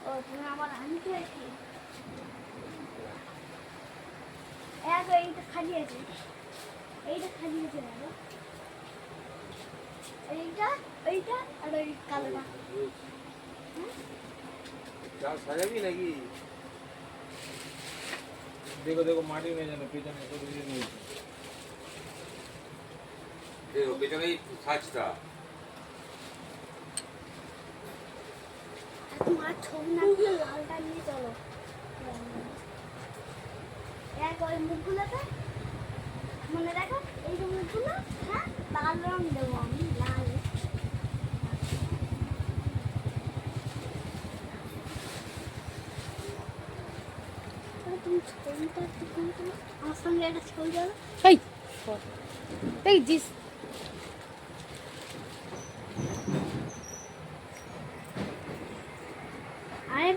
ও তুমি আমার আনতে কি এক এইটা খালি আছে এইটা খালি আছে না এইটা এইটা আর ওই কালোটা क्या सजाबी लगी देखो देखो माटी में जाना पीछे में कुछ भी नहीं देखो पीछे ही सच था তোমার ছবি না দিয়ে লালটা নিয়ে চলো এক ওই মুখগুলোতে মনে রাখো এই যে মুখগুলো হ্যাঁ লাল রং দেবো আমি লাল তুমি ছবিটা আমার সঙ্গে একটা ছবি যাবে এই জিস আরে